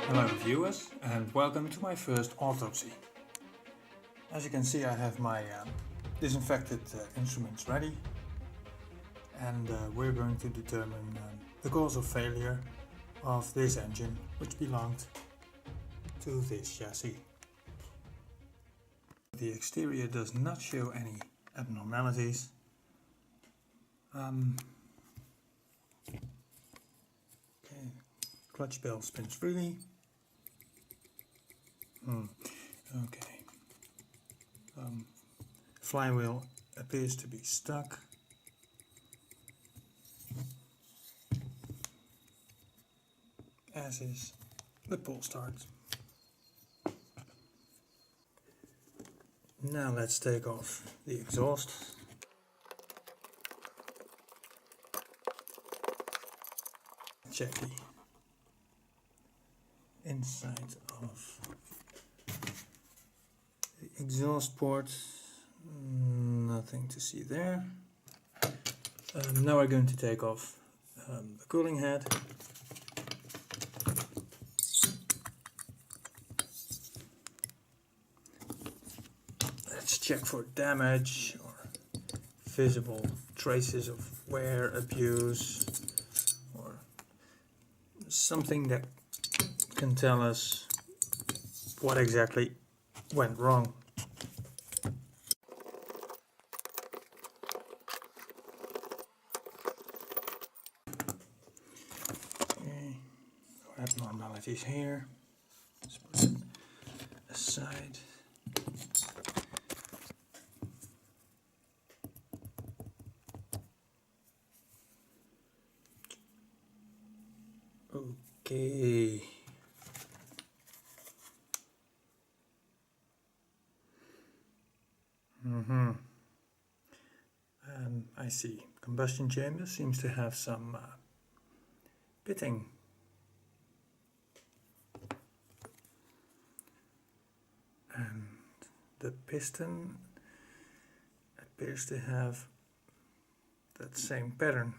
Hello viewers and welcome to my first autopsy. As you can see, I have my disinfected instruments ready, and we're going to determine the cause of failure of this engine, which belonged to this chassis. The exterior does not show any abnormalities. Okay. Clutch bell spins freely. Okay. Flywheel appears to be stuck. As is the pull start. Now let's take off the exhaust. Check the inside of the exhaust port. Nothing to see there. Now we're going to take off the cooling head. Let's check for damage or visible traces of wear, abuse, or something that can tell us what exactly went wrong. Okay, no abnormalities here. Let's put it aside. Okay. I see. Combustion chamber seems to have some pitting. And the piston appears to have that same pattern.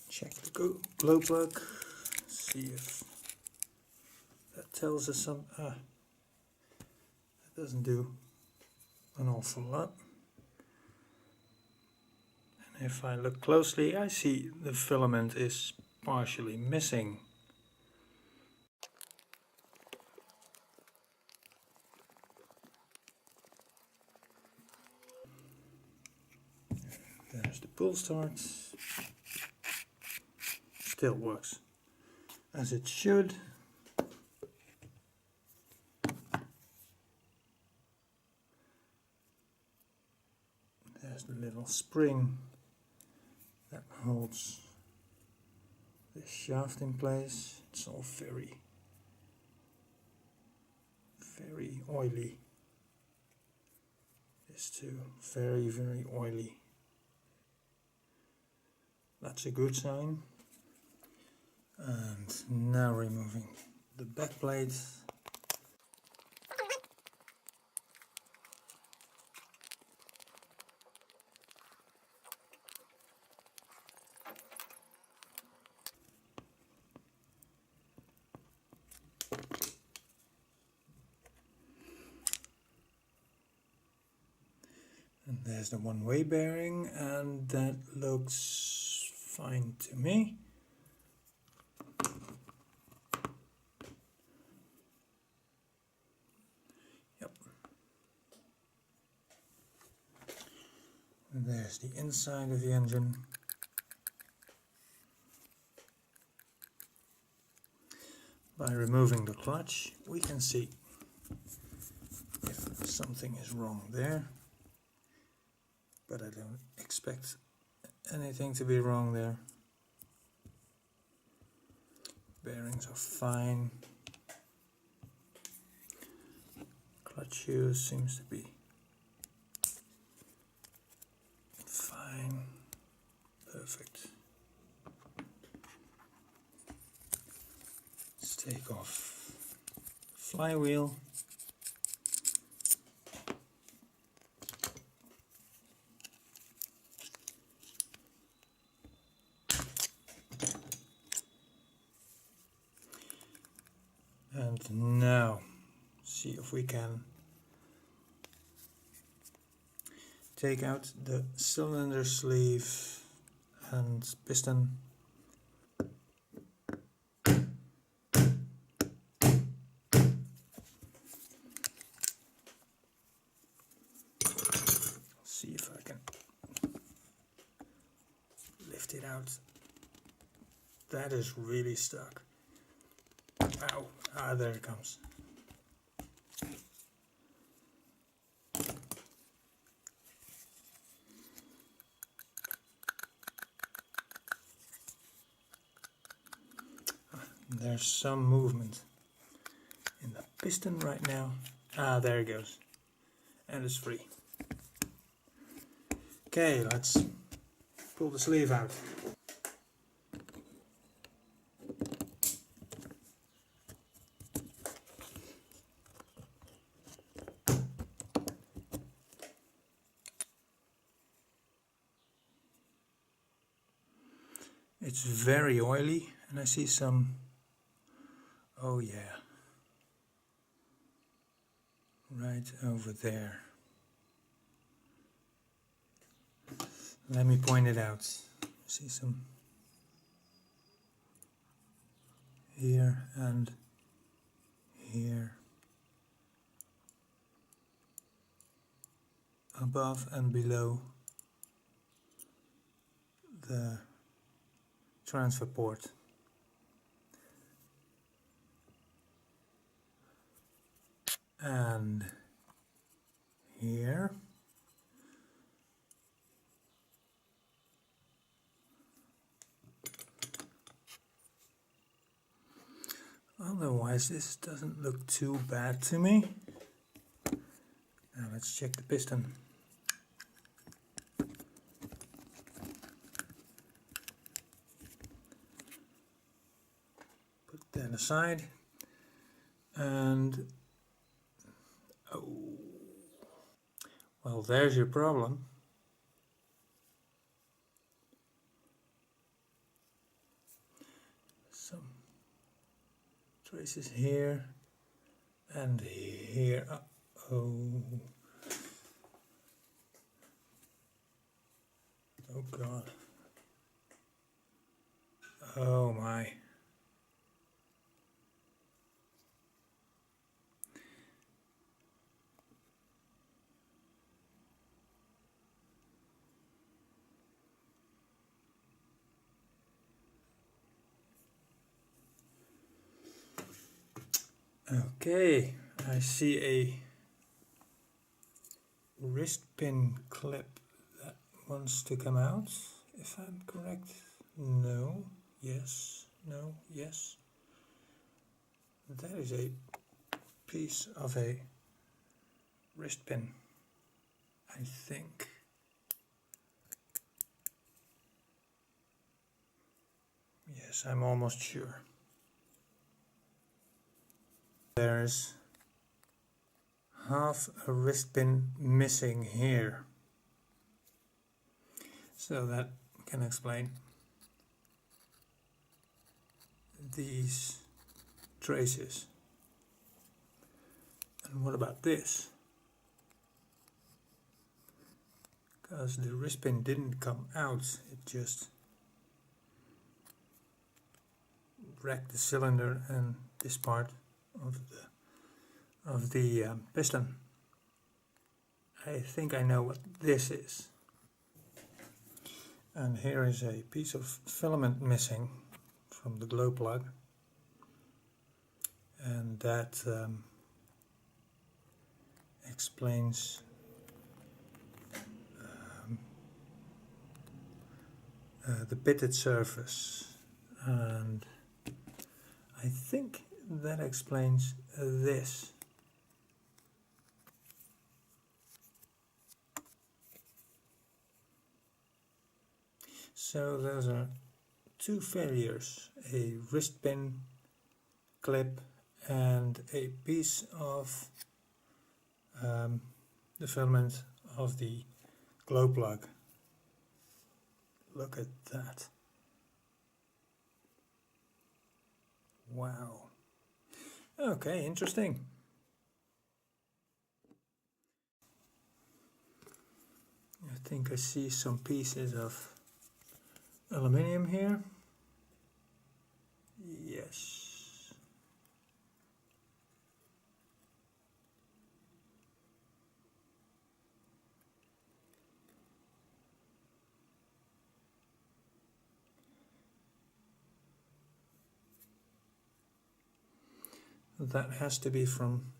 Check the glow plug, see if that tells us some. That doesn't do an awful lot. And if I look closely, I see the filament is partially missing. There's the pull start. Still works as it should. There's the little spring that holds the shaft in place. It's all very oily. This too, very oily. That's a good sign. And now removing the back plate. And there's the one-way bearing, and that looks fine to me. Yep. And there's the inside of the engine. By removing the clutch, we can see if something is wrong there. But I don't expect anything to be wrong there. Bearings are fine. Clutch shoes seems to be fine. Perfect. Let's take off flywheel. And now see if we can take out the cylinder sleeve and piston. See if I can lift it out. That is really stuck. Ow. Ah, there it comes. There's some movement in the piston right now. Ah, there it goes. And it's free. Okay, let's pull the sleeve out. It's very oily and I see some, oh yeah, right over there. Let me point it out. See some here and here, above and below the transfer port. And here. Otherwise this doesn't look too bad to me. Now let's check the piston. Put that aside. And oh, well, there's your problem. Some traces here and here. Oh, oh God. Oh my. Okay, I see a wrist pin clip that wants to come out, if I'm correct. No, yes, no, yes. That is a piece of a wrist pin, I think. Yes, I'm almost sure. There's half a wrist pin missing here. So that can explain these traces. And what about this? Because the wrist pin didn't come out, it just wrecked the cylinder and this part of the piston. I think I know what this is. And here is a piece of filament missing from the glow plug, and that explains the pitted surface, and I think that explains this. So those are two failures, a wrist pin clip and a piece of the filament of the glow plug. Look at that. Wow. Okay, interesting. I think I see some pieces of aluminium here. Yes. That has to be from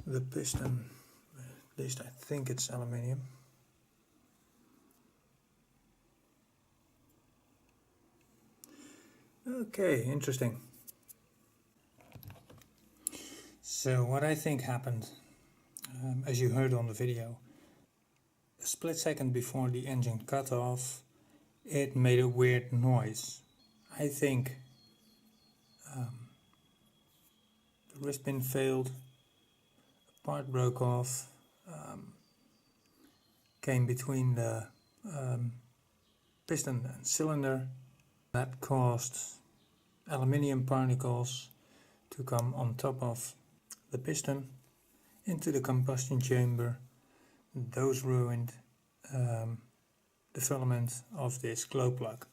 the piston. At least I think it's aluminium. Okay, interesting. So what I think happened, as you heard on the video, a split second before the engine cut off, it made a weird noise. I think the wrist pin failed, a part broke off, came between the piston and cylinder. That caused aluminium particles to come on top of the piston into the combustion chamber. Those ruined the filament of this glow plug.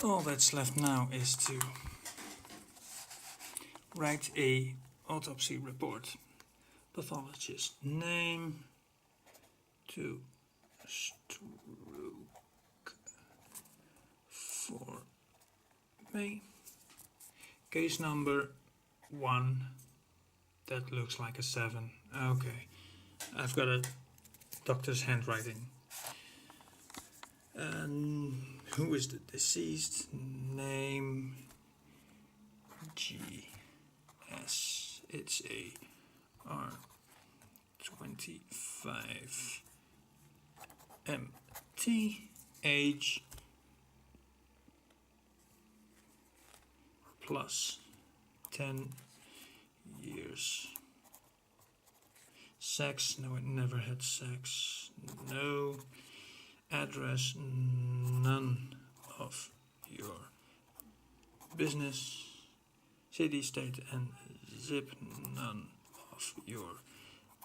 All that's left now is to write a autopsy report. Pathologist name, to stroke 4 May. Case number 1. That looks like a 7. Okay, I've got a doctor's handwriting. And who is the deceased? Name GS. It's a R25 MT. Age plus 10 years. Sex, no, it never had sex. No. Address, none of your business. City, state and zip, none of your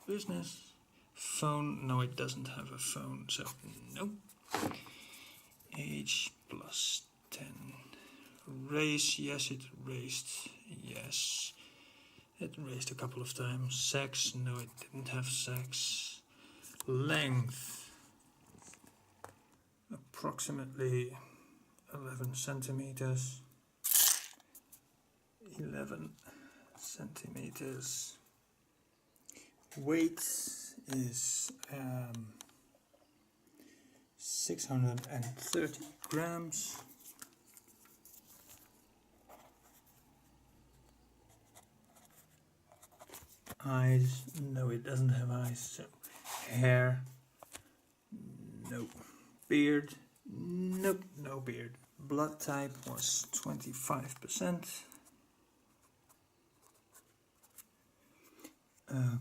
business. Phone, no, it doesn't have a phone, so no. Age plus 10. Race, yes, it raced, yes. It raced a couple of times. Sex, no, it didn't have sex. Length, approximately 11 centimeters. 11 centimeters. Weight is 630 grams. Eyes, no, it doesn't have eyes. So hair, no. Beard, nope, no beard. Blood type was 25%.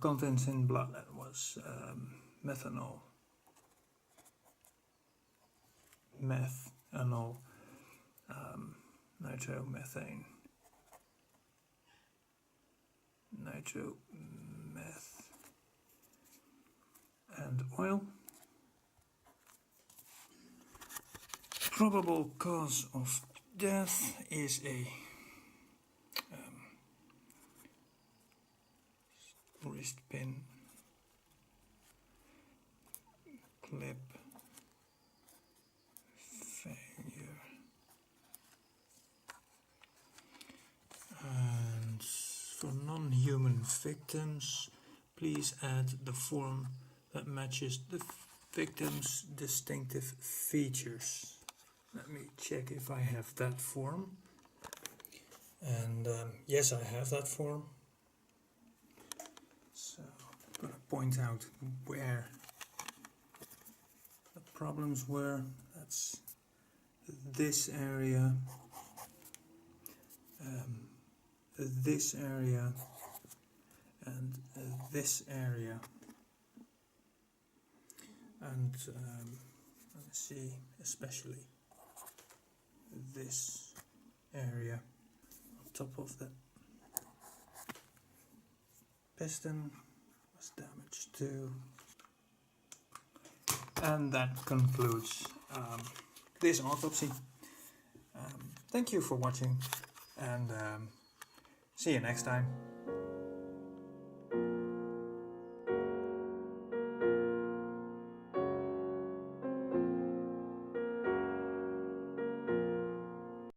Contents in blood, that was methanol, nitromethane, nitrometh, and oil. Probable cause of death is a wrist pin clip failure. And for non-human victims, please add the form that matches the victim's distinctive features. Let me check if I have that form. And yes, I have that form. So I'm going to point out where the problems were. That's this area, this area, and this area. And let's see, especially this area. top of the piston was damaged too. And that concludes this autopsy. Thank you for watching, and see you next time.